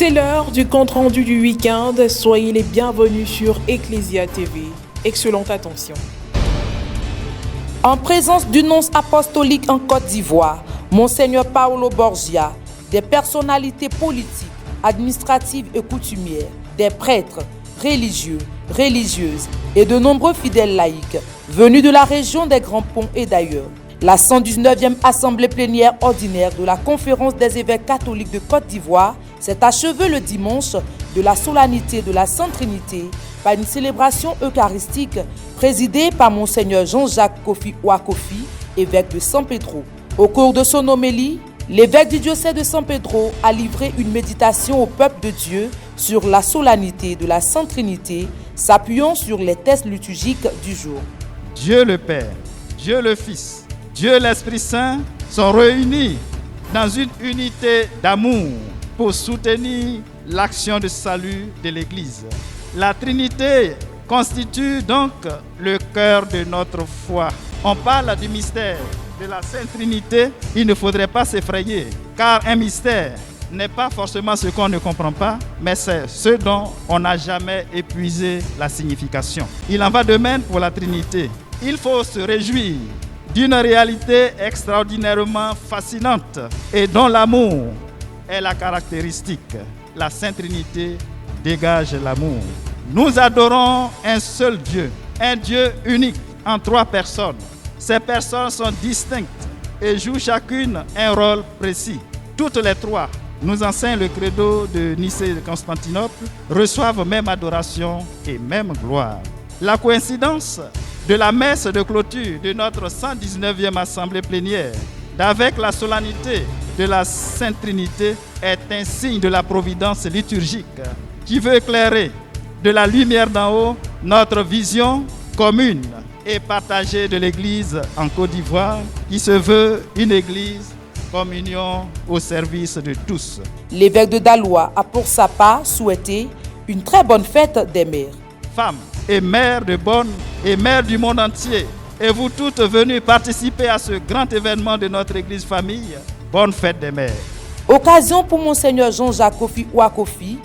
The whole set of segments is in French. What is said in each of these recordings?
C'est l'heure du compte-rendu du week-end. Soyez les bienvenus sur Ecclesia TV. Excellente attention. En présence du nonce apostolique en Côte d'Ivoire, Monseigneur Paolo Borgia, des personnalités politiques, administratives et coutumières, des prêtres, religieux, religieuses et de nombreux fidèles laïcs venus de la région des Grands Ponts et d'ailleurs, la 119e Assemblée plénière ordinaire de la Conférence des évêques catholiques de Côte d'Ivoire s'est achevée le dimanche de la solennité de la Sainte Trinité par une célébration eucharistique présidée par Monseigneur Jean-Jacques Kofi Ouakofi, évêque de San Pedro. Au cours de son homélie, l'évêque du diocèse de San Pedro a livré une méditation au peuple de Dieu sur la solennité de la Sainte Trinité, s'appuyant sur les textes liturgiques du jour. Dieu le Père, Dieu le Fils, Dieu l'Esprit Saint sont réunis dans une unité d'amour pour soutenir l'action de salut de l'Église. La Trinité constitue donc le cœur de notre foi. On parle du mystère de la Sainte Trinité, il ne faudrait pas s'effrayer, car un mystère n'est pas forcément ce qu'on ne comprend pas, mais c'est ce dont on n'a jamais épuisé la signification. Il en va de même pour la Trinité. Il faut se réjouir d'une réalité extraordinairement fascinante et dont l'amour est la caractéristique. La Sainte Trinité dégage l'amour. Nous adorons un seul Dieu, un Dieu unique en trois personnes. Ces personnes sont distinctes et jouent chacune un rôle précis. Toutes les trois, nous enseigne le credo de Nicée et de Constantinople, reçoivent même adoration et même gloire. La coïncidence de la messe de clôture de notre 119e Assemblée plénière avec la solennité de la Sainte Trinité est un signe de la providence liturgique qui veut éclairer de la lumière d'en haut notre vision commune et partagée de l'Église en Côte d'Ivoire qui se veut une Église communion au service de tous. L'évêque de Daloa a pour sa part souhaité une très bonne fête des mères. Femmes et mères de bonne et mères du monde entier, et vous toutes venues participer à ce grand événement de notre Église famille, bonne fête des mères. Occasion pour Monseigneur Jean-Jacques Kofi Ouakofi,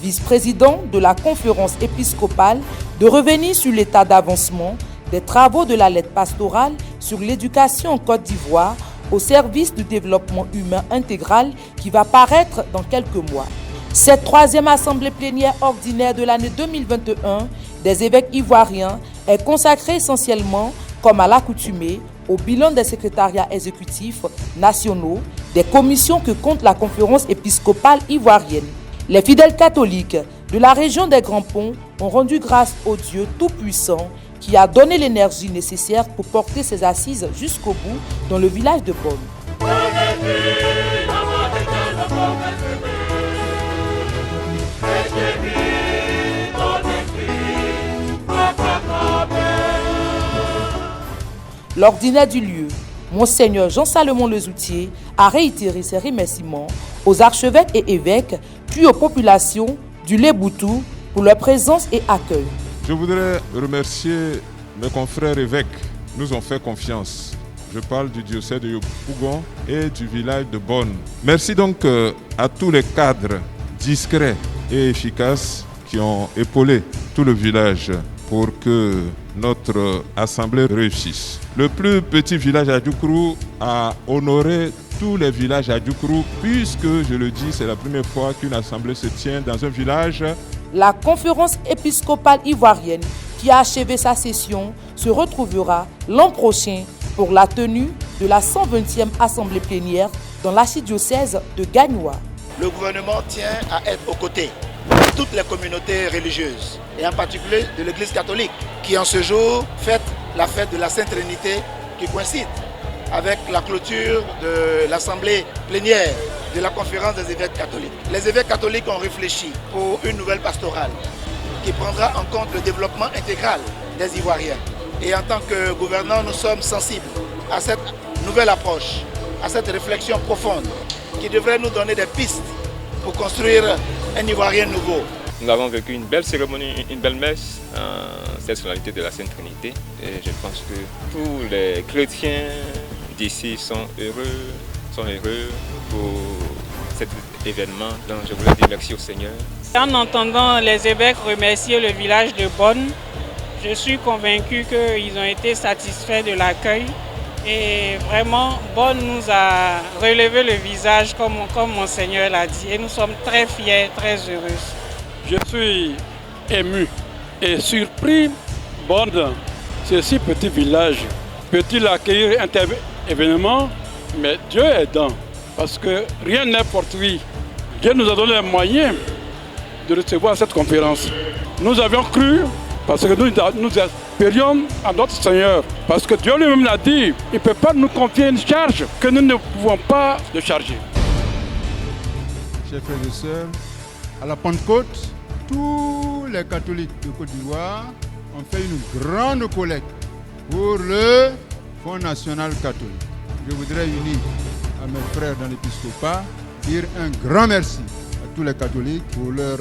vice-président de la conférence épiscopale, de revenir sur l'état d'avancement des travaux de la lettre pastorale sur l'éducation en Côte d'Ivoire au service du développement humain intégral qui va paraître dans quelques mois. Cette troisième assemblée plénière ordinaire de l'année 2021 des évêques ivoiriens est consacrée essentiellement, comme à l'accoutumée, au bilan des secrétariats exécutifs nationaux, des commissions que compte la conférence épiscopale ivoirienne. Les fidèles catholiques de la région des Grands Ponts ont rendu grâce au Dieu Tout-Puissant qui a donné l'énergie nécessaire pour porter ses assises jusqu'au bout dans le village de Bonne. L'ordinaire du lieu, Monseigneur Jean-Salomon Lezoutier, a réitéré ses remerciements aux archevêques et évêques, puis aux populations du Léboutou pour leur présence et accueil. Je voudrais remercier mes confrères évêques, nous ont fait confiance. Je parle du diocèse de Yopougon et du village de Bonne. Merci donc à tous les cadres discrets et efficaces qui ont épaulé tout le village pour que notre assemblée réussisse. Le plus petit village à Djoukrou a honoré tous les villages à Djoukrou puisque, je le dis, c'est la première fois qu'une assemblée se tient dans un village. La conférence épiscopale ivoirienne qui a achevé sa session se retrouvera l'an prochain pour la tenue de la 120e assemblée plénière dans l'archidiocèse de Gagnoa. Le gouvernement tient à être aux côtés de toutes les communautés religieuses et en particulier de l'Église catholique qui en ce jour fête la fête de la Sainte Trinité qui coïncide avec la clôture de l'assemblée plénière de la conférence des évêques catholiques. Les évêques catholiques ont réfléchi pour une nouvelle pastorale qui prendra en compte le développement intégral des Ivoiriens. Et en tant que gouvernants, nous sommes sensibles à cette nouvelle approche, à cette réflexion profonde qui devrait nous donner des pistes pour construire un Ivoirien nouveau. Nous avons vécu une belle cérémonie, une belle messe, cette solennité de la Sainte Trinité. Et je pense que tous les chrétiens d'ici sont heureux pour cette événement. Donc je voulais dire merci au Seigneur. En entendant les évêques remercier le village de Bonne, je suis convaincu qu'ils ont été satisfaits de l'accueil. Et vraiment, Bonne nous a relevé le visage comme Monseigneur l'a dit. Et nous sommes très fiers, très heureux. Je suis ému et surpris. Bonne, c'est si petit village. Peut-il accueillir un tel événement? Mais Dieu est aidant, parce que rien n'est fortuit. Dieu nous a donné les moyens de recevoir cette conférence. Nous avions cru, parce que nous espérions à notre Seigneur. Parce que Dieu lui-même l'a dit, il ne peut pas nous confier une charge que nous ne pouvons pas décharger. Chers frères et sœurs, à la Pentecôte, tous les catholiques de Côte d'Ivoire ont fait une grande collecte pour le Fonds national catholique. Je voudrais unir à mes frères dans l'épiscopat, dire un grand merci à tous les catholiques pour leur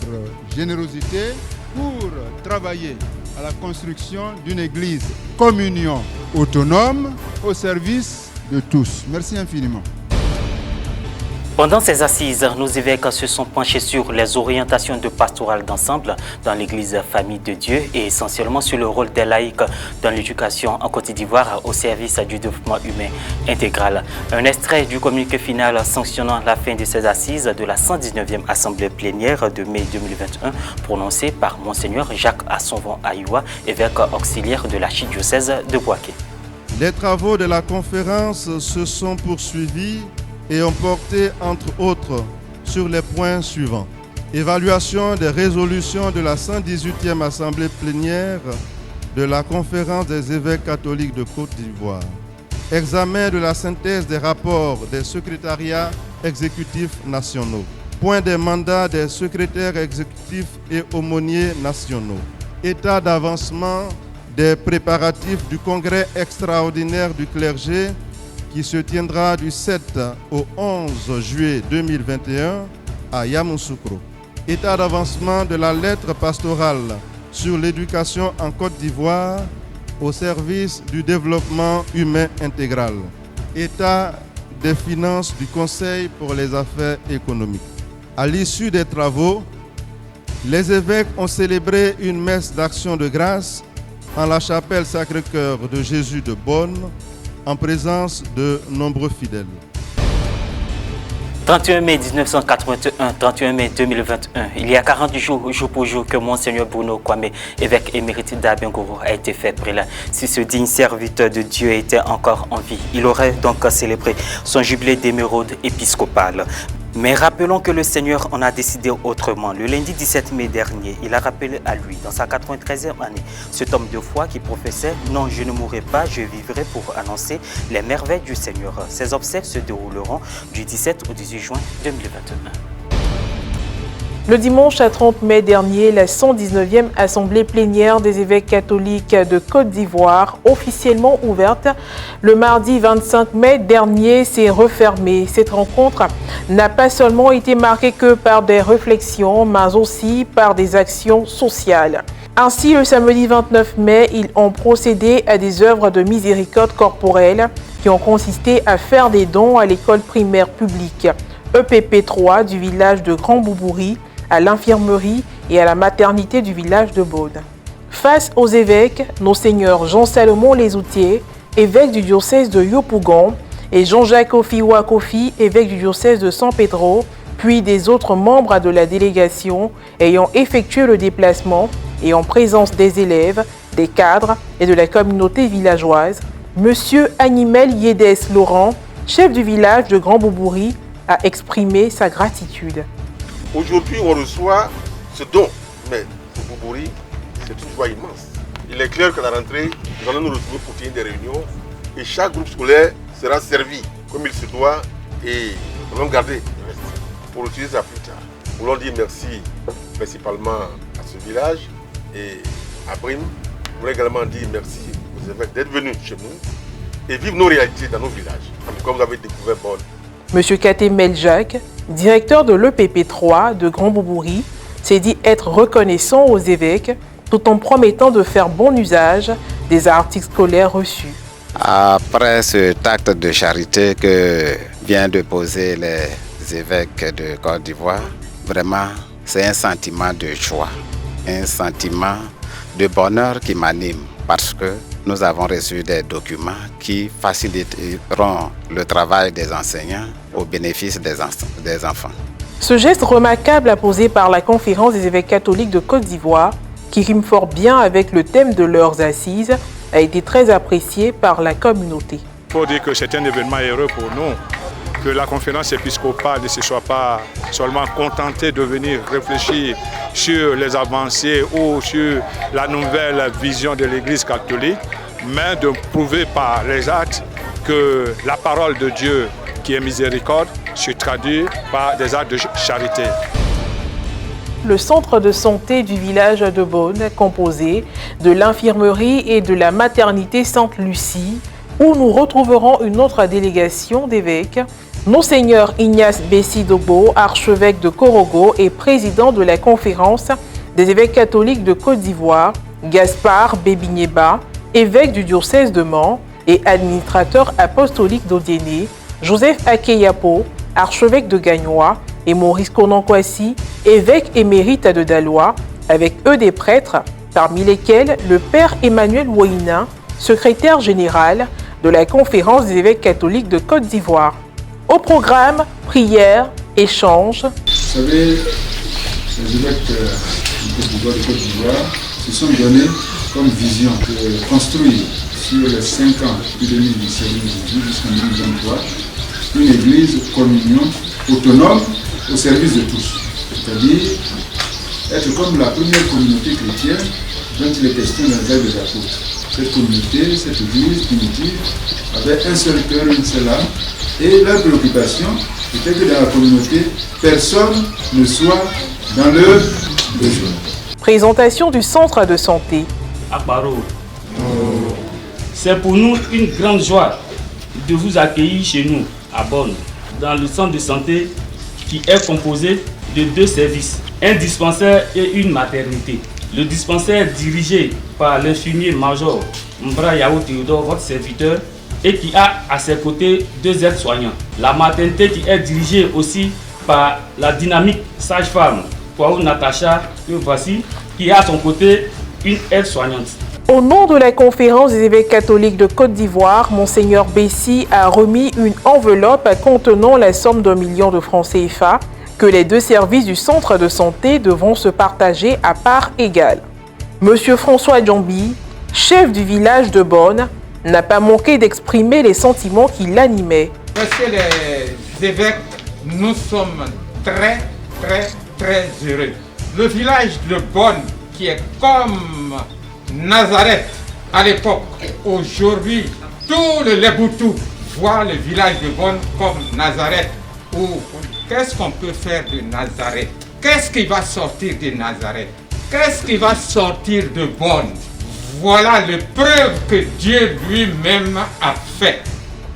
générosité, pour travailler à la construction d'une église communion autonome au service de tous. Merci infiniment. Pendant ces assises, nos évêques se sont penchés sur les orientations de pastoral d'ensemble dans l'église Famille de Dieu et essentiellement sur le rôle des laïcs dans l'éducation en Côte d'Ivoire au service du développement humain intégral. Un extrait du communiqué final sanctionnant la fin de ces assises de la 119e Assemblée plénière de mai 2021 prononcé par Monseigneur Jacques Assonvon Aïwa, évêque auxiliaire de l'archidiocèse de Bouaké. Les travaux de la conférence se sont poursuivis et ont porté, entre autres, sur les points suivants. Évaluation des résolutions de la 118e Assemblée plénière de la Conférence des évêques catholiques de Côte d'Ivoire. Examen de la synthèse des rapports des secrétariats exécutifs nationaux. Point des mandats des secrétaires exécutifs et aumôniers nationaux. État d'avancement des préparatifs du congrès extraordinaire du clergé qui se tiendra du 7 au 11 juillet 2021 à Yamoussoukro. État d'avancement de la lettre pastorale sur l'éducation en Côte d'Ivoire au service du développement humain intégral. État des finances du Conseil pour les affaires économiques. À l'issue des travaux, les évêques ont célébré une messe d'action de grâce en la chapelle Sacré-Cœur de Jésus de Bonne, en présence de nombreux fidèles. 31 mai 1981, 31 mai 2021, il y a 40 jours, jour pour jour, que Monseigneur Bruno Kwame, évêque émérite d'Abingoro, a été fait prélat. Si ce digne serviteur de Dieu était encore en vie, il aurait donc célébré son jubilé d'éméraude épiscopal. Mais rappelons que le Seigneur en a décidé autrement. Le lundi 17 mai dernier, il a rappelé à lui, dans sa 93e année, cet homme de foi qui professait « Non, je ne mourrai pas, je vivrai pour annoncer les merveilles du Seigneur ». Ces obsèques se dérouleront du 17 au 18 juin 2021. Le dimanche 30 mai dernier, la 119e Assemblée plénière des évêques catholiques de Côte d'Ivoire, officiellement ouverte, le mardi 25 mai dernier, s'est refermée. Cette rencontre n'a pas seulement été marquée que par des réflexions, mais aussi par des actions sociales. Ainsi, le samedi 29 mai, ils ont procédé à des œuvres de miséricorde corporelle qui ont consisté à faire des dons à l'école primaire publique EPP 3 du village de Grand Boubouri, à l'infirmerie et à la maternité du village de Baude. Face aux évêques, nos seigneurs Jean-Salomon Lesoutier, évêque du diocèse de Yopougon, et Jean-Jacques Ofiwa Kofi, évêque du diocèse de San Pedro, puis des autres membres de la délégation ayant effectué le déplacement et en présence des élèves, des cadres et de la communauté villageoise, Monsieur Animel Yedes Laurent, chef du village de Grand Boubouri, a exprimé sa gratitude. Aujourd'hui, on reçoit ce don, mais pour Boubouri, c'est une joie immense. Il est clair qu'à la rentrée, nous allons nous retrouver pour tenir des réunions et chaque groupe scolaire sera servi comme il se doit et nous allons garder le reste pour l'utiliser plus tard. Nous voulons dire merci principalement à ce village et à Brim. Nous voulons également dire merci aux évêques d'être venus chez nous et vivre nos réalités dans nos villages. En tout cas, vous avez découvert Bonne. Monsieur Katemel Jacques, directeur de l'EPP 3 de Grand Boubouri, s'est dit être reconnaissant aux évêques tout en promettant de faire bon usage des articles scolaires reçus. Après cet acte de charité que viennent de poser les les évêques de Côte d'Ivoire, vraiment, c'est un sentiment de joie, un sentiment de bonheur qui m'anime parce que nous avons reçu des documents qui faciliteront le travail des enseignants au bénéfice des enfants. Ce geste remarquable apposé par la Conférence des évêques catholiques de Côte d'Ivoire, qui rime fort bien avec le thème de leurs assises, a été très apprécié par la communauté. Il faut dire que c'est un événement heureux pour nous, que la conférence épiscopale ne se soit pas seulement contentée de venir réfléchir sur les avancées ou sur la nouvelle vision de l'Église catholique, mais de prouver par les actes que la parole de Dieu, qui est miséricorde, se traduit par des actes de charité. Le centre de santé du village de Bonne, composé de l'infirmerie et de la maternité Sainte-Lucie, où nous retrouverons une autre délégation d'évêques, Monseigneur Ignace Bessi-Dobo, archevêque de Korogo et président de la conférence des évêques catholiques de Côte d'Ivoire, Gaspard Bébigneba, évêque du diocèse de Mans et administrateur apostolique d'Odiéné, Joseph Akeyapo, archevêque de Gagnois, et Maurice Konankwasi, évêque émérite de Daloa, avec eux des prêtres, parmi lesquels le père Emmanuel Woina, secrétaire général de la Conférence des évêques catholiques de Côte d'Ivoire. Au programme, prières, échanges. Vous savez, les évêques de Côte d'Ivoire se sont donnés comme vision de construire sur les 5 ans de 2017 jusqu'en 2023 une église communion autonome au service de tous. C'est-à-dire être comme la première communauté chrétienne dont il est question dans les actes des apôtres. Cette communauté, cette église primitive, avait un seul cœur, une seule âme, et leur préoccupation était que dans la communauté, personne ne soit dans le besoin. Présentation du centre de santé. Akbaro, c'est pour nous une grande joie de vous accueillir chez nous, à Bonne, dans le centre de santé qui est composé de 2 services, un dispensaire et une maternité. Le dispensaire dirigé par l'infirmier major Mbra Yao Théodore, votre serviteur, et qui a à ses côtés 2 aides-soignants. La maternité qui est dirigée aussi par la dynamique sage-femme, Kwaou Natacha, que voici, qui a à son côté une aide-soignante. Au nom de la Conférence des évêques catholiques de Côte d'Ivoire, Monseigneur Bessi a remis une enveloppe contenant la somme d'1 million de francs CFA que les 2 services du centre de santé devront se partager à part égale. Monsieur François Djambi, chef du village de Bonne, n'a pas manqué d'exprimer les sentiments qui l'animaient. Messieurs les évêques, nous sommes très heureux. Le village de Bonne, qui est comme Nazareth à l'époque, aujourd'hui, tout le Léboutou voit le village de Bonne comme Nazareth. Qu'est-ce qu'on peut faire de Nazareth? Qu'est-ce qui va sortir de Nazareth? Qu'est-ce qui va sortir de Bonne? Voilà la preuve que Dieu lui-même a fait.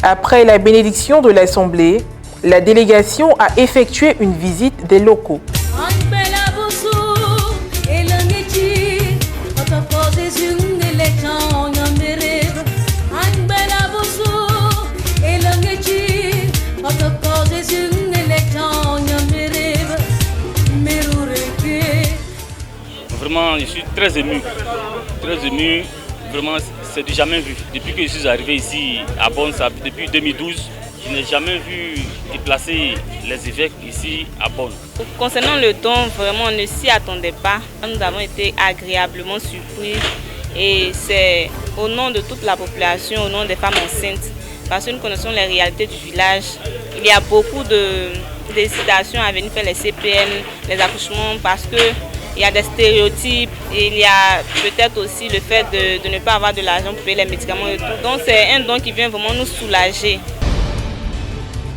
Après la bénédiction de l'Assemblée, la délégation a effectué une visite des locaux. Vraiment, je suis très ému. Vraiment, c'est du jamais vu. Depuis que je suis arrivé ici à Bonne, depuis 2012, je n'ai jamais vu déplacer les évêques ici à Bonne. Concernant le don, vraiment, on ne s'y attendait pas. Nous avons été agréablement surpris et c'est au nom de toute la population, au nom des femmes enceintes, parce que nous connaissons les réalités du village. Il y a beaucoup d'hésitations à venir faire les CPN, les accouchements, parce que il y a des stéréotypes, et il y a peut-être aussi le fait de ne pas avoir de l'argent pour payer les médicaments et tout. Donc c'est un don qui vient vraiment nous soulager.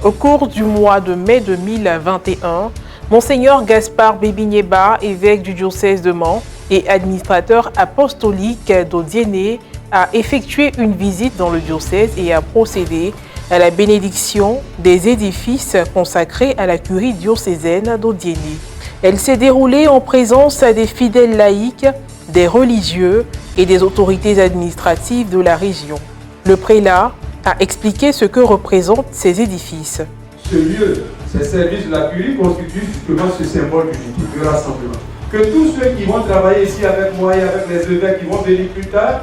Au cours du mois de mai 2021, Monseigneur Gaspard Bébigneba, évêque du diocèse de Mans et administrateur apostolique d'Odiéné, a effectué une visite dans le diocèse et a procédé à la bénédiction des édifices consacrés à la curie diocésaine d'Odiéné. Elle s'est déroulée en présence des fidèles laïcs, des religieux et des autorités administratives de la région. Le prélat a expliqué ce que représentent ces édifices. Ce lieu Ces services de la curie constituent justement ce symbole d'unité, du rassemblement. Que tous ceux qui vont travailler ici avec moi et avec les évêques qui vont venir plus tard,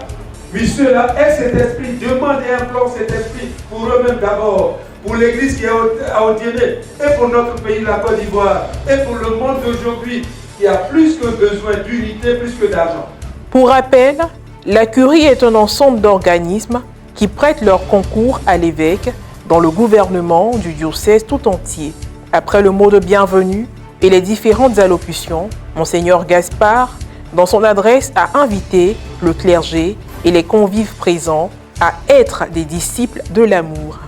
oui, ceux-là aient cet esprit, demandent et implorent cet esprit pour eux-mêmes d'abord, pour l'Église qui est à Odiéné, et pour notre pays, la Côte d'Ivoire, et pour le monde d'aujourd'hui, qui a plus que besoin d'unité, plus que d'argent. Pour rappel, la curie est un ensemble d'organismes qui prêtent leur concours à l'évêque dans le gouvernement du diocèse tout entier. Après le mot de bienvenue et les différentes allocutions, Monseigneur Gaspard, dans son adresse, a invité le clergé et les convives présents à être des disciples de l'amour.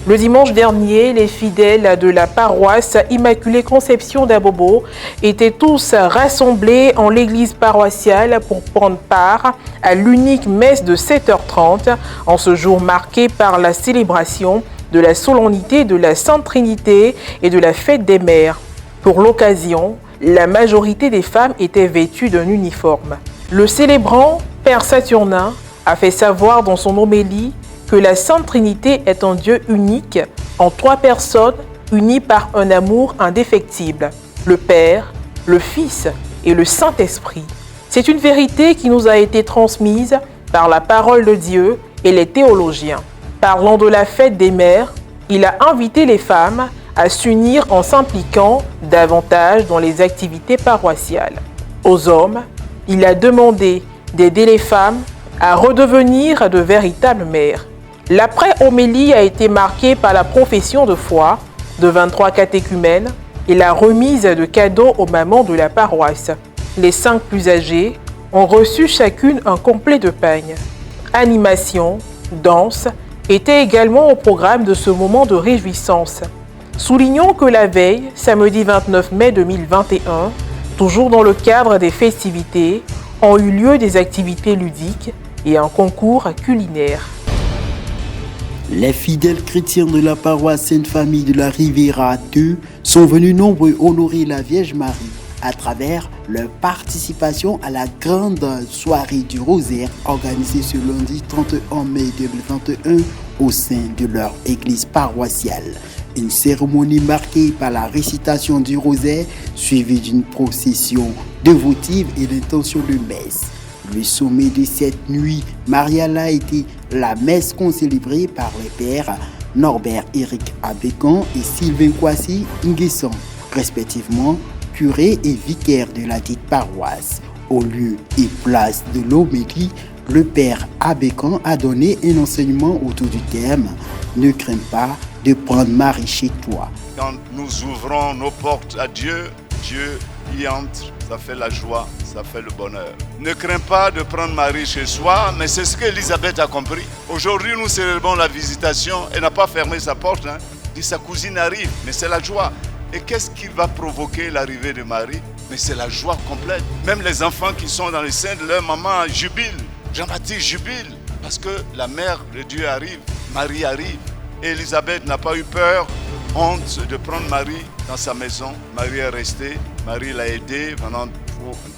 Le dimanche dernier, les fidèles de la paroisse Immaculée Conception d'Abobo étaient tous rassemblés en l'église paroissiale pour prendre part à l'unique messe de 7h30 en ce jour marqué par la célébration de la solennité de la Sainte Trinité et de la fête des mères. Pour l'occasion, la majorité des femmes étaient vêtues d'un uniforme. Le célébrant, Père Saturnin, a fait savoir dans son homélie que la Sainte Trinité est un Dieu unique en 3 personnes unies par un amour indéfectible, le Père, le Fils et le Saint-Esprit. C'est une vérité qui nous a été transmise par la parole de Dieu et les théologiens. Parlant de la fête des mères, il a invité les femmes à s'unir en s'impliquant davantage dans les activités paroissiales. Aux hommes, il a demandé d'aider les femmes à redevenir de véritables mères. L'après-homélie a été marquée par la profession de foi de 23 catéchumènes et la remise de cadeaux aux mamans de la paroisse. Les 5 plus âgées ont reçu chacune un complet de pagne. Animation, danse étaient également au programme de ce moment de réjouissance. Soulignons que la veille, samedi 29 mai 2021, toujours dans le cadre des festivités, ont eu lieu des activités ludiques et un concours culinaire. Les fidèles chrétiens de la paroisse Sainte-Famille de la Riviera 2 sont venus nombreux honorer la Vierge Marie à travers leur participation à la grande soirée du rosaire organisée ce lundi 31 mai 2021 au sein de leur église paroissiale. Une cérémonie marquée par la récitation du rosaire suivie d'une procession dévotive et l'intention de messe. Le sommet de cette nuit mariale a été la messe concélébrée par les pères Norbert Éric Abécan et Sylvain Kwasi Nguesson, respectivement curé et vicaire de la dite paroisse. Au lieu et place de l'homélie, le père Abécan a donné un enseignement autour du thème « Ne crains pas de prendre Marie chez toi ». Quand nous ouvrons nos portes à Dieu, Dieu y entre, ça fait la joie, ça fait le bonheur. Ne crains pas de prendre Marie chez soi, mais c'est ce qu'Élisabeth a compris. Aujourd'hui, nous célébrons la visitation, elle n'a pas fermé sa porte, dit sa cousine arrive, mais c'est la joie. Et qu'est-ce qui va provoquer l'arrivée de Marie? Mais c'est la joie complète. Même les enfants qui sont dans les seins de leur maman jubilent. Jean-Baptiste jubile parce que la mère de Dieu arrive, Marie arrive. Et Élisabeth n'a pas eu peur, honte de prendre Marie dans sa maison. Marie est restée, Marie l'a aidée pendant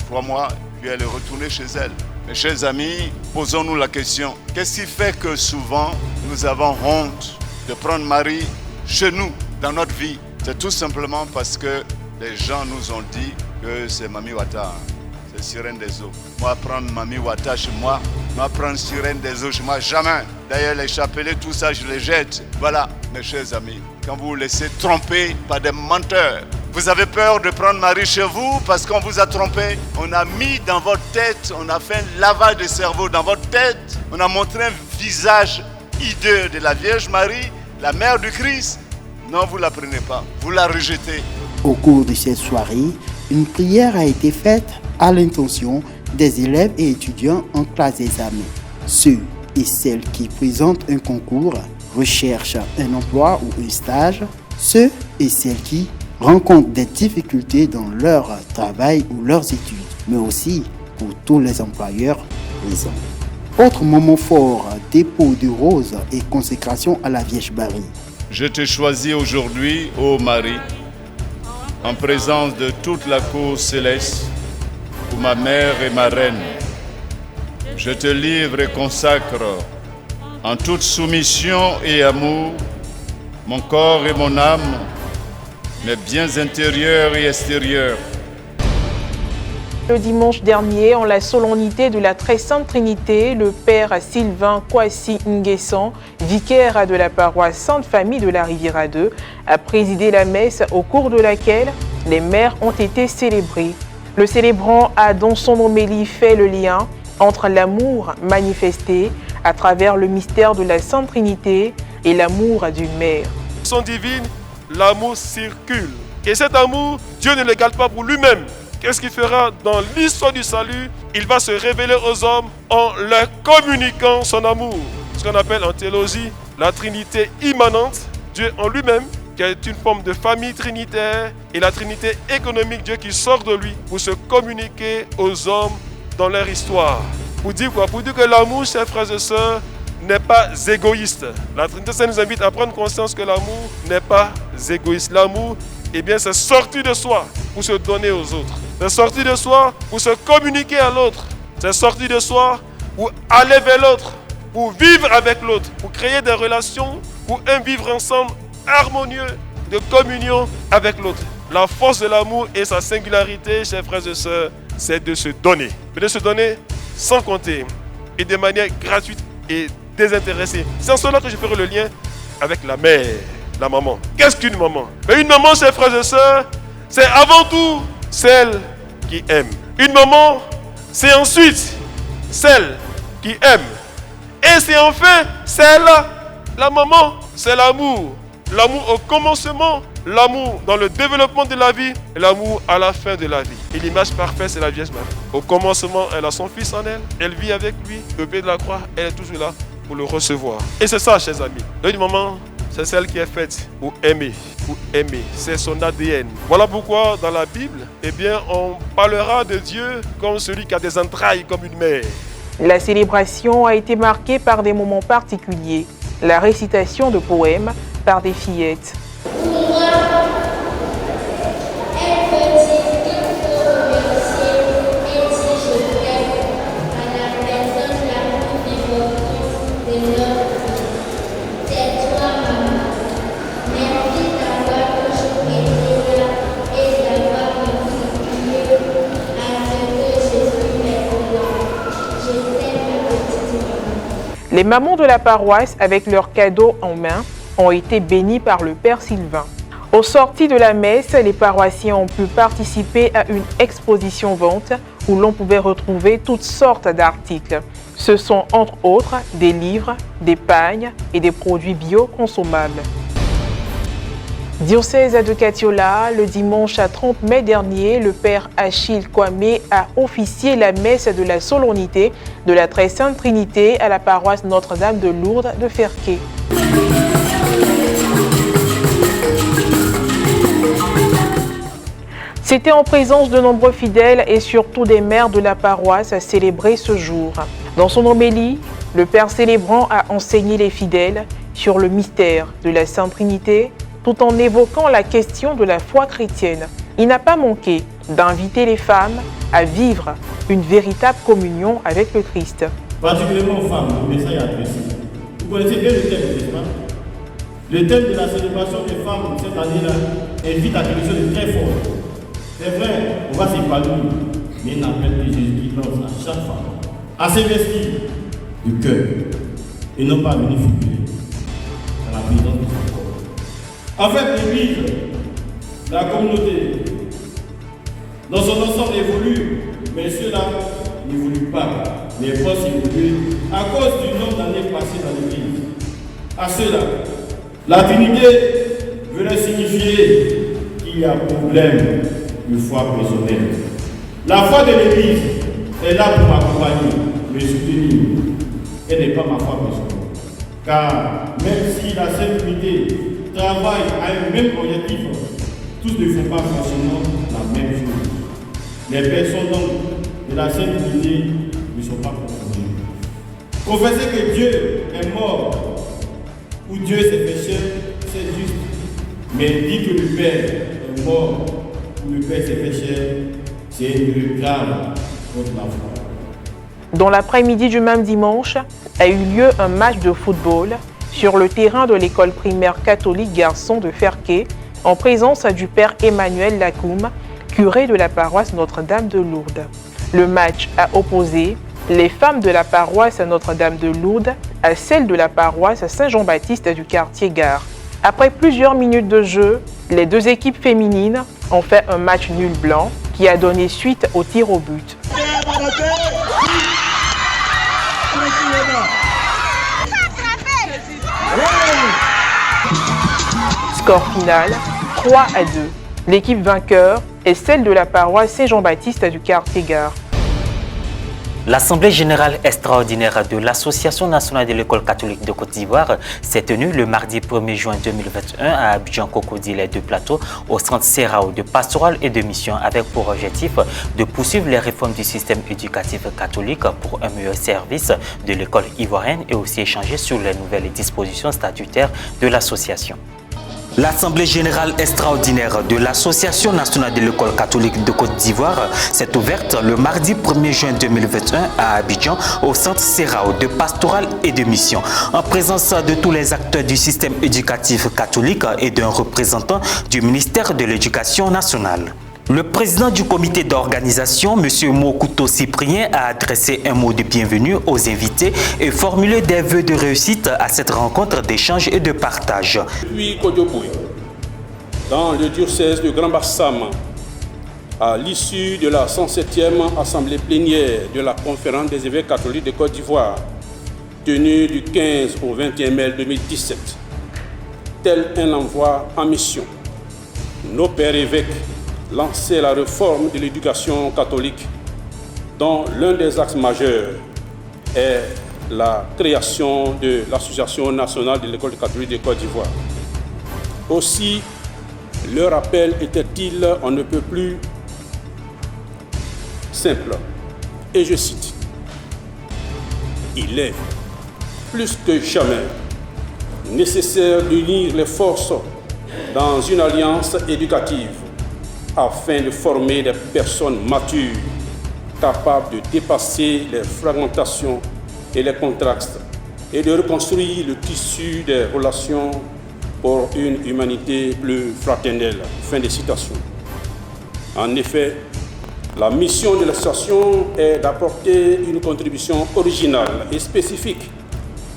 3 mois, puis elle est retournée chez elle. Mes chers amis, posons-nous la question, qu'est-ce qui fait que souvent nous avons honte de prendre Marie chez nous, dans notre vie? C'est tout simplement parce que les gens nous ont dit que c'est Mami Wata, c'est Sirène des eaux. Moi, prendre Mami Wata chez moi, prendre Sirène des eaux chez moi, jamais. D'ailleurs, les chapelets, tout ça, je les jette. Voilà, mes chers amis, quand vous vous laissez tromper par des menteurs, vous avez peur de prendre Marie chez vous parce qu'on vous a trompé. On a mis dans votre tête, on a fait un lavage de cerveau dans votre tête. On a montré un visage hideux de la Vierge Marie, la mère du Christ. Non, vous ne la prenez pas, vous la rejetez. Au cours de cette soirée, une prière a été faite à l'intention des élèves et étudiants en classe d'examen. Ceux et celles qui présentent un concours, recherchent un emploi ou un stage, ceux et celles qui rencontrent des difficultés dans leur travail ou leurs études, mais aussi pour tous les employeurs présents. Autre moment fort, dépôt de roses et consécration à la Vierge Marie. Je te choisis aujourd'hui, ô Marie, en présence de toute la cour céleste, pour ma mère et ma reine. Je te livre et consacre en toute soumission et amour mon corps et mon âme, mes biens intérieurs et extérieurs. Le dimanche dernier, en la solennité de la Très Sainte Trinité, le Père Sylvain Kwasi Nguessan, vicaire de la paroisse Sainte Famille de la Riviera 2, a présidé la messe au cours de laquelle les mères ont été célébrées. Le célébrant a dans son homélie fait le lien entre l'amour manifesté à travers le mystère de la Sainte Trinité et l'amour d'une mère. Son divine, l'amour circule. Et cet amour, Dieu ne le garde pas pour lui-même. Qu'est-ce qu'il fera dans l'histoire du salut? Il va se révéler aux hommes en leur communiquant son amour. Ce qu'on appelle en théologie la Trinité immanente, Dieu en lui-même, qui est une forme de famille trinitaire, et la Trinité économique, Dieu qui sort de lui pour se communiquer aux hommes dans leur histoire. Pour dire quoi? Pour dire que l'amour, chers frères et sœurs, n'est pas égoïste. La Trinité, ça nous invite à prendre conscience que l'amour n'est pas égoïste. L'amour, eh bien, c'est sortir de soi pour se donner aux autres. C'est sortir de soi pour se communiquer à l'autre. C'est sortir de soi pour aller vers l'autre, pour vivre avec l'autre, pour créer des relations, pour un vivre ensemble harmonieux, de communion avec l'autre. La force de l'amour et sa singularité, chers frères et sœurs, c'est de se donner. Mais de se donner sans compter et de manière gratuite et désintéressée. C'est en cela que je ferai le lien avec la mère, la maman. Qu'est-ce qu'une maman? Mais une maman, chers frères et sœurs, c'est avant tout celle qui aime. Une maman, c'est ensuite celle qui aime. Et c'est enfin celle-là, la maman, c'est l'amour. L'amour au commencement, l'amour dans le développement de la vie et l'amour à la fin de la vie. Et l'image parfaite, c'est la Vierge Marie. Au commencement, elle a son fils en elle, elle vit avec lui, au pied de la croix, elle est toujours là pour le recevoir. Et c'est ça, chers amis. Une maman, c'est celle qui est faite pour aimer, c'est son ADN. Voilà pourquoi dans la Bible, eh bien, on parlera de Dieu comme celui qui a des entrailles comme une mère. La célébration a été marquée par des moments particuliers, la récitation de poèmes par des fillettes. Les mamans de la paroisse, avec leurs cadeaux en main, ont été bénies par le Père Sylvain. Au sorti de la messe, les paroissiens ont pu participer à une exposition-vente où l'on pouvait retrouver toutes sortes d'articles. Ce sont entre autres des livres, des pagnes et des produits bio-consommables. Diocèse de Katiola, le dimanche 30 mai dernier, le Père Achille Kwame a officié la messe de la solennité de la Très Sainte Trinité à la paroisse Notre-Dame de Lourdes de Ferqué. C'était en présence de nombreux fidèles et surtout des mères de la paroisse à célébrer ce jour. Dans son homélie, le Père célébrant a enseigné les fidèles sur le mystère de la Sainte Trinité, tout en évoquant la question de la foi chrétienne. Il n'a pas manqué d'inviter les femmes à vivre une véritable communion avec le Christ. Particulièrement aux femmes, le message est adressé. Vous connaissez bien le thème, n'est-ce pas? Le thème de la célébration des femmes cette année-là invite à quelque chose de très fort. C'est vrai, on va s'épanouir, mais il n'appelle que Jésus qui lance à chaque femme à s'investir du cœur et non pas à venir figurer dans la présence de son corps. En fait, l'Église, la communauté, dans son ensemble évolue, mais ceux-là n'évoluent pas, mais peuvent évoluer à cause du nombre d'années passées dans l'Église. À ceux-là, la Trinité venait signifier qu'il y a problème de foi personnelle. La foi de l'Église est là pour m'accompagner, me soutenir. Elle n'est pas ma foi personnelle. Car même si la Sainte Trinité travaille à un même objectif, tous ne font pas forcément la même chose. Les personnes donc de la Sainte Trinité ne sont pas confondues. Confesser que Dieu est mort ou Dieu s'est fait chair, c'est juste. Mais dire que le Père est mort ou le Père s'est fait chair, c'est une grave contre la foi. Dans l'après-midi du même dimanche, a eu lieu un match de football sur le terrain de l'école primaire catholique garçon de Ferquet, en présence du père Emmanuel Lacoum, curé de la paroisse Notre-Dame de Lourdes. Le match a opposé les femmes de la paroisse Notre-Dame de Lourdes à celles de la paroisse Saint-Jean-Baptiste du quartier Gare. Après plusieurs minutes de jeu, les deux équipes féminines ont fait un match nul blanc qui a donné suite au tir au but. Score final 3-2. L'équipe vainqueur est celle de la paroisse Saint-Jean-Baptiste du quartier Gare. L'Assemblée générale extraordinaire de l'Association nationale de l'école catholique de Côte d'Ivoire s'est tenue le mardi 1er juin 2021 à Abidjan-Cocody de Plateau au centre Serrao de pastoral et de mission avec pour objectif de poursuivre les réformes du système éducatif catholique pour un meilleur service de l'école ivoirienne et aussi échanger sur les nouvelles dispositions statutaires de l'association. L'Assemblée générale extraordinaire de l'Association nationale de l'école catholique de Côte d'Ivoire s'est ouverte le mardi 1er juin 2021 à Abidjan au centre Serrao de pastoral et de mission en présence de tous les acteurs du système éducatif catholique et d'un représentant du ministère de l'Éducation nationale. Le président du comité d'organisation, M. Mokouto Cyprien, a adressé un mot de bienvenue aux invités et formulé des vœux de réussite à cette rencontre d'échange et de partage. Depuis Kodjoboué, dans le diocèse de Grand Bassam, à l'issue de la 107e assemblée plénière de la conférence des évêques catholiques de Côte d'Ivoire, tenue du 15 au 21 mai 2017, tel un envoi en mission, nos pères évêques lancer la réforme de l'éducation catholique dont l'un des axes majeurs est la création de l'Association nationale de l'école catholique de Côte d'Ivoire. Aussi, leur appel était-il on ne peut plus simple. Et je cite, « Il est plus que jamais nécessaire d'unir les forces dans une alliance éducative afin de former des personnes matures, capables de dépasser les fragmentations et les contrastes et de reconstruire le tissu des relations pour une humanité plus fraternelle. » Fin de citation. En effet, la mission de l'association est d'apporter une contribution originale et spécifique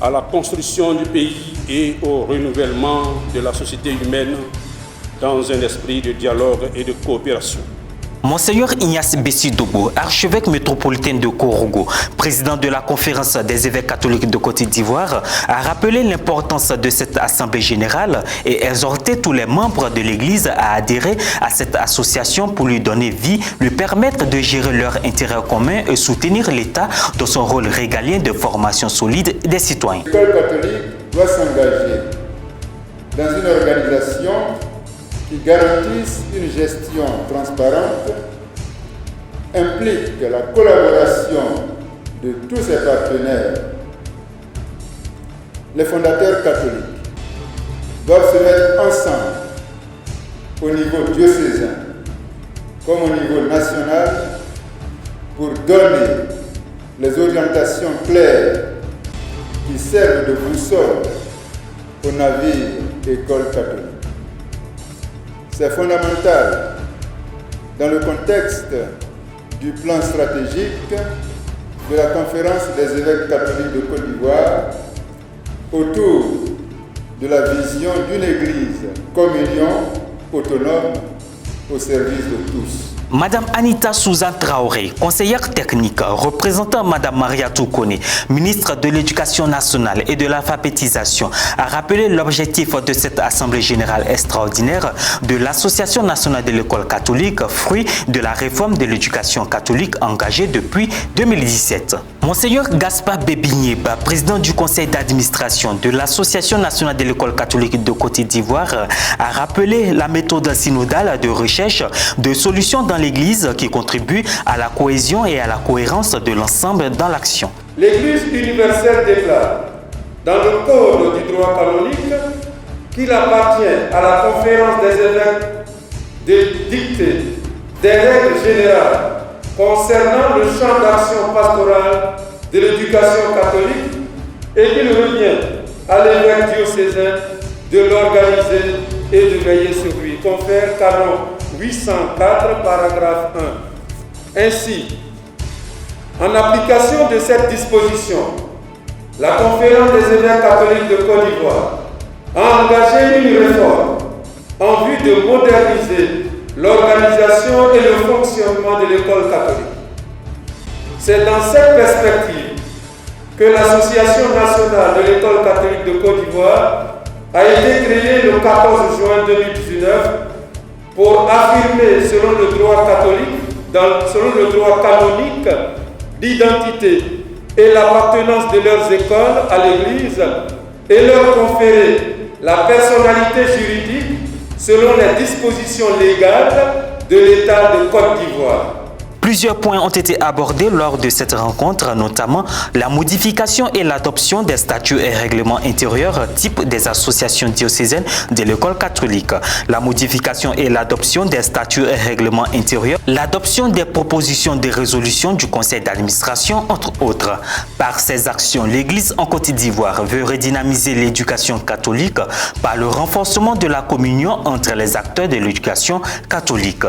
à la construction du pays et au renouvellement de la société humaine dans un esprit de dialogue et de coopération. Monseigneur Ignace Bessi-Dogo, archevêque métropolitain de Korogo, président de la conférence des évêques catholiques de Côte d'Ivoire, a rappelé l'importance de cette assemblée générale et exhorté tous les membres de l'Église à adhérer à cette association pour lui donner vie, lui permettre de gérer leurs intérêts communs et soutenir l'État dans son rôle régalien de formation solide des citoyens. L'école catholique doit s'engager dans une organisation qui garantissent une gestion transparente, implique la collaboration de tous ses partenaires. Les fondateurs catholiques doivent se mettre ensemble au niveau diocésain comme au niveau national pour donner les orientations claires qui servent de boussole au navire école catholique. C'est fondamental dans le contexte du plan stratégique de la conférence des évêques catholiques de Côte d'Ivoire autour de la vision d'une église communion autonome au service de tous. Madame Anita Souzan Traoré, conseillère technique, représentant Madame Maria Toukone, ministre de l'Éducation nationale et de l'alphabétisation, a rappelé l'objectif de cette Assemblée générale extraordinaire de l'Association nationale de l'école catholique, fruit de la réforme de l'éducation catholique engagée depuis 2017. Monseigneur Gaspard Bébignéba, président du conseil d'administration de l'Association nationale de l'école catholique de Côte d'Ivoire, a rappelé la méthode synodale de recherche de solutions dans l'Église qui contribue à la cohésion et à la cohérence de l'ensemble dans l'action. L'Église universelle déclare, dans le code du droit canonique, qu'il appartient à la conférence des évêques de dicter des règles générales concernant le champ d'action pastorale de l'éducation catholique et qu'il revient à l'évêque diocésain de l'organiser et de veiller sur lui. Confère canon 804, paragraphe 1. Ainsi, en application de cette disposition, la Conférence des évêques catholiques de Côte d'Ivoire a engagé une réforme en vue de moderniser l'organisation et le fonctionnement de l'école catholique. C'est dans cette perspective que l'Association nationale de l'école catholique de Côte d'Ivoire a été créée le 14 juin 2019 pour affirmer, selon le droit catholique, selon le droit canonique, l'identité et l'appartenance de leurs écoles à l'Église et leur conférer la personnalité juridique selon les dispositions légales de l'État de Côte d'Ivoire. Plusieurs points ont été abordés lors de cette rencontre, notamment la modification et l'adoption des statuts et règlements intérieurs type des associations diocésaines de l'école catholique, la modification et l'adoption des statuts et règlements intérieurs, l'adoption des propositions de résolution du conseil d'administration, entre autres. Par ces actions, l'Église en Côte d'Ivoire veut redynamiser l'éducation catholique par le renforcement de la communion entre les acteurs de l'éducation catholique.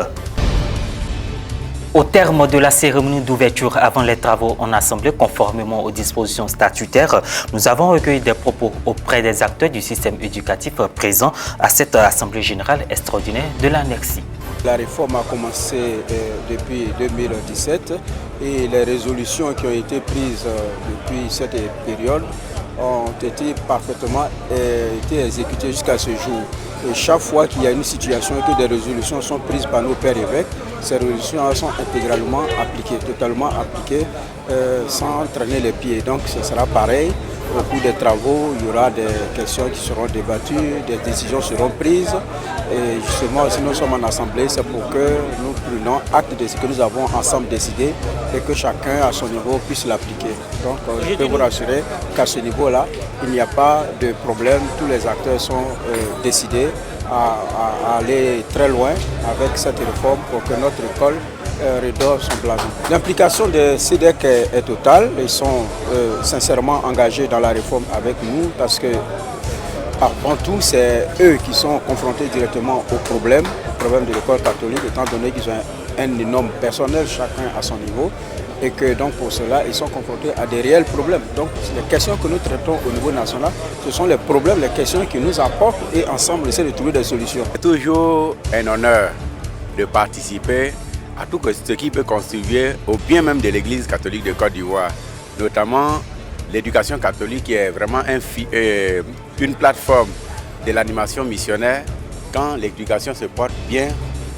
Au terme de la cérémonie d'ouverture avant les travaux en assemblée, conformément aux dispositions statutaires, nous avons recueilli des propos auprès des acteurs du système éducatif présents à cette assemblée générale extraordinaire de l'Annexie. La réforme a commencé depuis 2017 et les résolutions qui ont été prises depuis cette période ont été parfaitement exécutées jusqu'à ce jour. Et chaque fois qu'il y a une situation et que des résolutions sont prises par nos pères évêques, ces résolutions sont intégralement appliquées, totalement appliquées, sans traîner les pieds. Donc ce sera pareil. Au cours des travaux, il y aura des questions qui seront débattues, des décisions seront prises. Et justement, si nous sommes en assemblée, c'est pour que nous prenions acte de ce que nous avons ensemble décidé et que chacun à son niveau puisse l'appliquer. Donc je peux vous rassurer qu'à ce niveau-là, il n'y a pas de problème. Tous les acteurs sont décidés à aller très loin avec cette réforme pour que notre école redore son blason. L'implication des CEDEC est totale. Ils sont sincèrement engagés dans la réforme avec nous parce que avant tout, c'est eux qui sont confrontés directement aux problèmes de l'école catholique, étant donné qu'ils ont un énorme personnel, chacun à son niveau, et que donc pour cela, ils sont confrontés à des réels problèmes. Donc les questions que nous traitons au niveau national, ce sont les problèmes, les questions qui nous apportent et ensemble, essayer de trouver des solutions. C'est toujours un honneur de participer à tout ce qui peut contribuer au bien même de l'Église catholique de Côte d'Ivoire, notamment l'éducation catholique qui est vraiment une plateforme de l'animation missionnaire. Quand l'éducation se porte bien,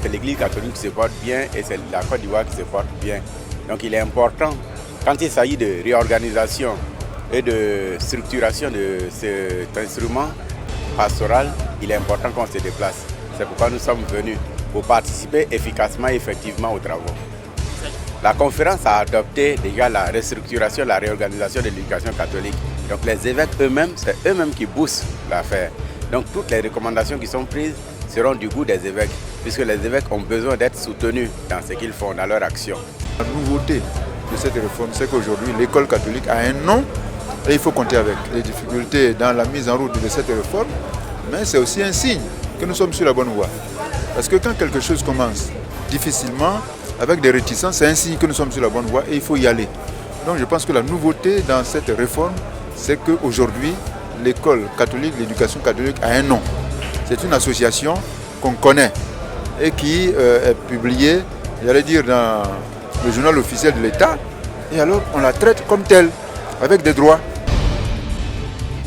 c'est l'Église catholique qui se porte bien et c'est la Côte d'Ivoire qui se porte bien. Donc il est important, quand il s'agit de réorganisation et de structuration de cet instrument pastoral, il est important qu'on se déplace. C'est pourquoi nous sommes venus pour participer efficacement et effectivement aux travaux. La conférence a adopté déjà la restructuration, la réorganisation de l'éducation catholique. Donc les évêques eux-mêmes, c'est eux-mêmes qui boostent l'affaire. Donc toutes les recommandations qui sont prises seront du goût des évêques, puisque les évêques ont besoin d'être soutenus dans ce qu'ils font, dans leur action. La nouveauté de cette réforme, c'est qu'aujourd'hui l'école catholique a un nom et il faut compter avec les difficultés dans la mise en route de cette réforme, mais c'est aussi un signe que nous sommes sur la bonne voie. Parce que quand quelque chose commence difficilement, avec des réticences, c'est un signe que nous sommes sur la bonne voie et il faut y aller. Donc je pense que la nouveauté dans cette réforme, c'est qu'aujourd'hui, l'école catholique, l'éducation catholique a un nom. C'est une association qu'on connaît et qui est publiée, j'allais dire, dans le journal officiel de l'État. Et alors, on la traite comme telle, avec des droits.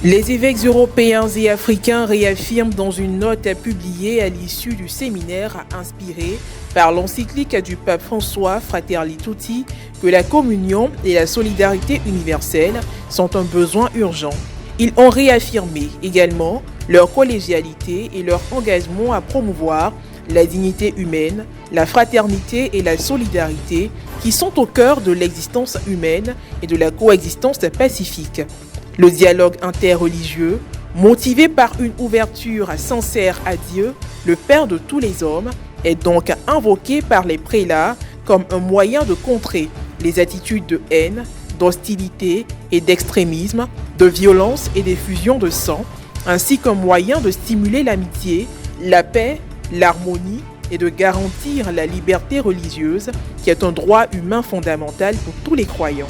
Les évêques européens et africains réaffirment dans une note publiée à l'issue du séminaire inspiré par l'encyclique du pape François Fratelli Tutti que la communion et la solidarité universelle sont un besoin urgent. Ils ont réaffirmé également leur collégialité et leur engagement à promouvoir la dignité humaine, la fraternité et la solidarité qui sont au cœur de l'existence humaine et de la coexistence pacifique. Le dialogue interreligieux, motivé par une ouverture sincère à Dieu, le Père de tous les hommes, est donc invoqué par les prélats comme un moyen de contrer les attitudes de haine, d'hostilité et d'extrémisme, de violence et d'effusion de sang, ainsi qu'un moyen de stimuler l'amitié, la paix, l'harmonie et de garantir la liberté religieuse, qui est un droit humain fondamental pour tous les croyants.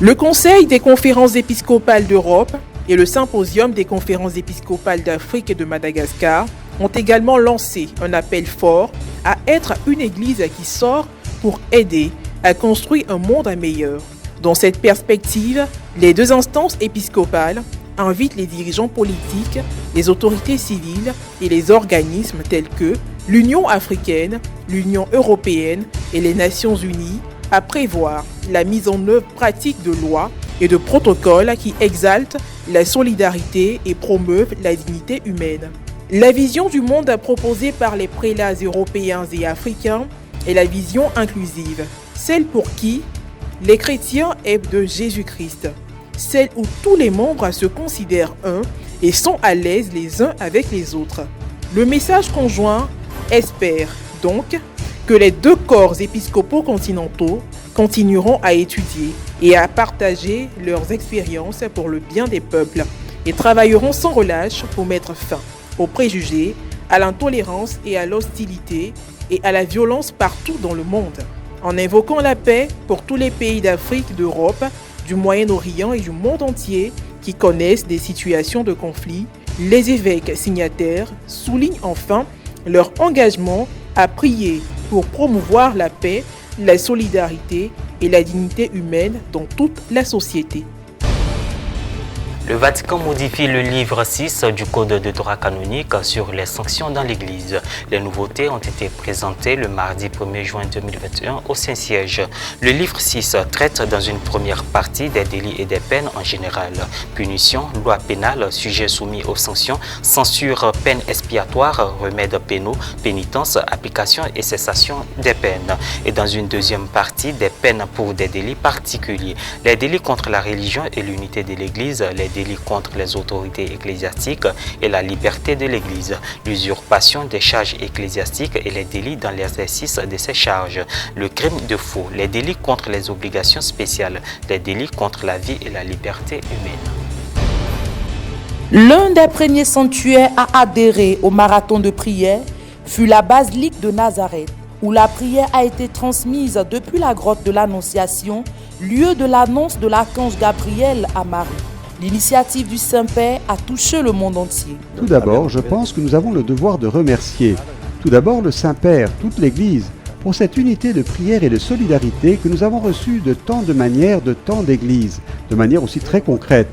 Le Conseil des conférences épiscopales d'Europe et le Symposium des conférences épiscopales d'Afrique et de Madagascar ont également lancé un appel fort à être une église qui sort pour aider à construire un monde meilleur. Dans cette perspective, les deux instances épiscopales invitent les dirigeants politiques, les autorités civiles et les organismes tels que l'Union africaine, l'Union européenne et les Nations unies à prévoir la mise en œuvre pratique de lois et de protocoles qui exaltent la solidarité et promeuvent la dignité humaine. La vision du monde proposée par les prélats européens et africains est la vision inclusive, celle pour qui les chrétiens est de Jésus-Christ, celle où tous les membres se considèrent un et sont à l'aise les uns avec les autres. Le message conjoint espère donc que les deux corps épiscopaux continentaux continueront à étudier et à partager leurs expériences pour le bien des peuples et travailleront sans relâche pour mettre fin aux préjugés, à l'intolérance et à l'hostilité et à la violence partout dans le monde, en invoquant la paix pour tous les pays d'Afrique, d'Europe, du Moyen-Orient et du monde entier qui connaissent des situations de conflit. Les évêques signataires soulignent enfin leur engagement à prier pour promouvoir la paix, la solidarité et la dignité humaine dans toute la société. Le Vatican modifie le livre 6 du Code de droit canonique sur les sanctions dans l'Église. Les nouveautés ont été présentées le mardi 1er juin 2021 au Saint-Siège. Le livre 6 traite dans une première partie des délits et des peines en général. Punition, loi pénale, sujets soumis aux sanctions, censure, peine expiatoire, remèdes pénaux, pénitence, application et cessation des peines. Et dans une deuxième partie, des peines pour des délits particuliers. Les délits contre la religion et l'unité de l'Église, les délits contre les autorités ecclésiastiques et la liberté de l'Église, l'usurpation des charges ecclésiastiques et les délits dans l'exercice de ces charges, le crime de faux, les délits contre les obligations spéciales, les délits contre la vie et la liberté humaine. L'un des premiers sanctuaires à adhérer au marathon de prière fut la basilique de Nazareth, où la prière a été transmise depuis la grotte de l'Annonciation, lieu de l'annonce de l'archange Gabriel à Marie. L'initiative du Saint-Père a touché le monde entier. Tout d'abord, je pense que nous avons le devoir de remercier, tout d'abord le Saint-Père, toute l'Église, pour cette unité de prière et de solidarité que nous avons reçue de tant de manières, de tant d'Églises, de manière aussi très concrète.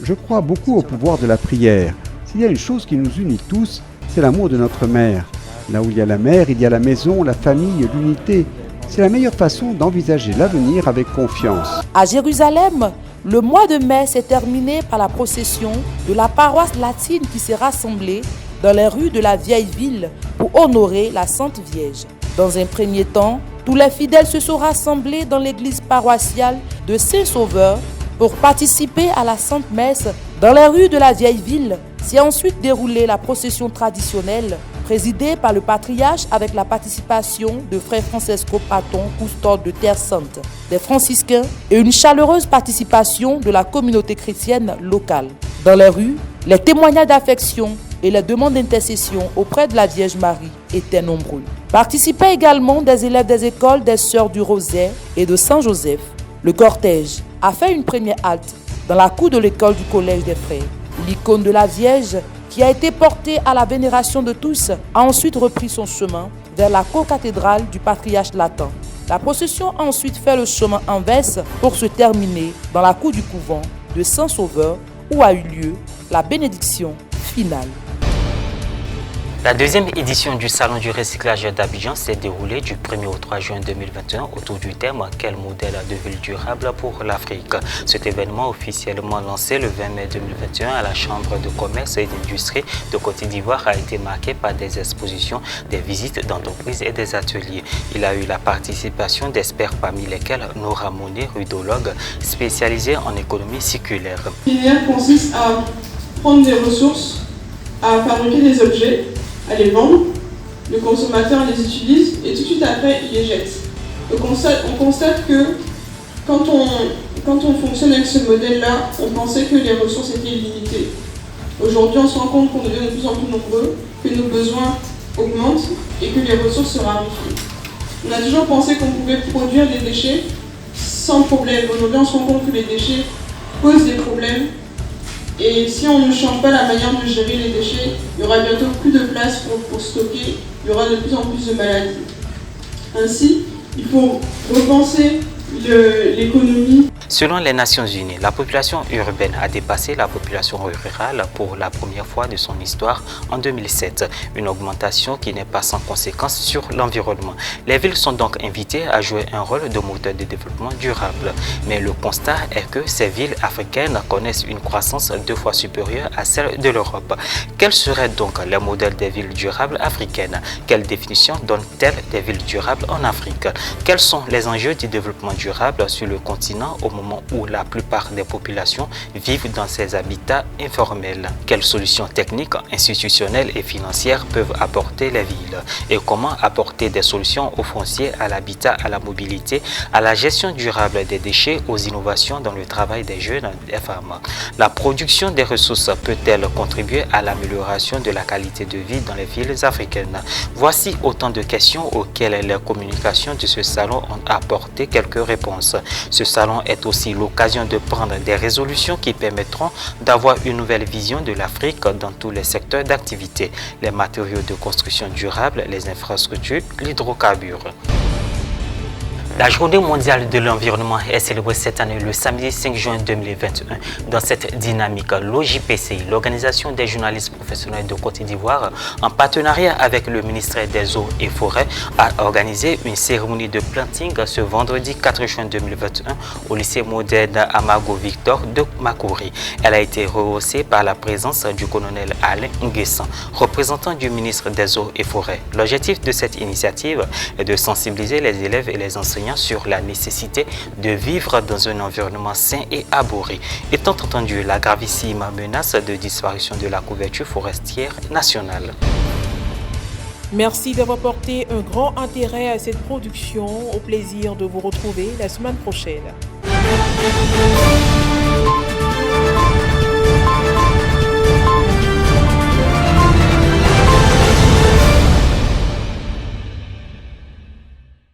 Je crois beaucoup au pouvoir de la prière. S'il y a une chose qui nous unit tous, c'est l'amour de notre mère. Là où il y a la mère, il y a la maison, la famille, l'unité. C'est la meilleure façon d'envisager l'avenir avec confiance. À Jérusalem, le mois de mai s'est terminé par la procession de la paroisse latine qui s'est rassemblée dans les rues de la vieille ville pour honorer la Sainte Vierge. Dans un premier temps, tous les fidèles se sont rassemblés dans l'église paroissiale de Saint-Sauveur pour participer à la Sainte Messe dans les rues de la vieille ville. S'est ensuite déroulée la procession traditionnelle présidée par le patriarche avec la participation de frère Francesco Paton, custode de Terre Sainte, des franciscains et une chaleureuse participation de la communauté chrétienne locale. Dans les rues, les témoignages d'affection et les demandes d'intercession auprès de la Vierge Marie étaient nombreux. Participaient également des élèves des écoles des Sœurs du Rosaire et de Saint-Joseph. Le cortège a fait une première halte dans la cour de l'école du Collège des Frères. L'icône de la Vierge, qui a été portée à la vénération de tous, a ensuite repris son chemin vers la co-cathédrale du patriarche latin. La procession a ensuite fait le chemin inverse pour se terminer dans la cour du couvent de Saint-Sauveur où a eu lieu la bénédiction finale. La deuxième édition du Salon du recyclage d'Abidjan s'est déroulée du 1er au 3 juin 2021 autour du thème « Quel modèle de ville durable pour l'Afrique ?» Cet événement officiellement lancé le 20 mai 2021 à la Chambre de commerce et d'industrie de Côte d'Ivoire a été marqué par des expositions, des visites d'entreprises et des ateliers. Il a eu la participation d'experts parmi lesquels Nora Monet, rudologue spécialisée en économie circulaire. La filière consiste à prendre des ressources, à fabriquer des objets, à les vendre, le consommateur les utilise et tout de suite après il les jette. Donc on constate que quand on Quand on fonctionne avec ce modèle-là, on pensait que les ressources étaient limitées. Aujourd'hui, on se rend compte qu'on devient de plus en plus nombreux, que nos besoins augmentent et que les ressources se raréfient. On a toujours pensé qu'on pouvait produire des déchets sans problème. Aujourd'hui, on se rend compte que les déchets posent des problèmes. Et si on ne change pas la manière de gérer les déchets, il y aura bientôt plus de place pour stocker, il y aura de plus en plus de maladies. Ainsi, il faut repenser l'économie. Selon les Nations Unies, la population urbaine a dépassé la population rurale pour la première fois de son histoire en 2007, une augmentation qui n'est pas sans conséquence sur l'environnement. Les villes sont donc invitées à jouer un rôle de moteur de développement durable. Mais le constat est que ces villes africaines connaissent une croissance 2 fois supérieure à celle de l'Europe. Quels seraient donc les modèles des villes durables africaines? Quelle définition donne-t-elle des villes durables en Afrique? Quels sont les enjeux du développement durable sur le continent au moment où la plupart des populations vivent dans ces habitats informels? Quelles solutions techniques, institutionnelles et financières peuvent apporter les villes? Et comment apporter des solutions aux fonciers, à l'habitat, à la mobilité, à la gestion durable des déchets, aux innovations dans le travail des jeunes et des femmes? La production des ressources peut-elle contribuer à l'amélioration de la qualité de vie dans les villes africaines? Voici autant de questions auxquelles les communications de ce salon ont apporté quelques réponses. Ce salon est aussi l'occasion de prendre des résolutions qui permettront d'avoir une nouvelle vision de l'Afrique dans tous les secteurs d'activité, les matériaux de construction durables, les infrastructures, l'hydrocarbure. La journée mondiale de l'environnement est célébrée cette année le samedi 5 juin 2021. Dans cette dynamique, l'OJPCI, l'Organisation des journalistes professionnels de Côte d'Ivoire, en partenariat avec le ministère des Eaux et Forêts, a organisé une cérémonie de planting ce vendredi 4 juin 2021 au lycée moderne Amago Victor de Makori. Elle a été rehaussée par la présence du colonel Alain Nguessan, représentant du ministre des Eaux et Forêts. L'objectif de cette initiative est de sensibiliser les élèves et les enseignants sur la nécessité de vivre dans un environnement sain et arboré, étant entendu la gravissime menace de disparition de la couverture forestière nationale. Merci d'avoir porté un grand intérêt à cette production. Au plaisir de vous retrouver la semaine prochaine.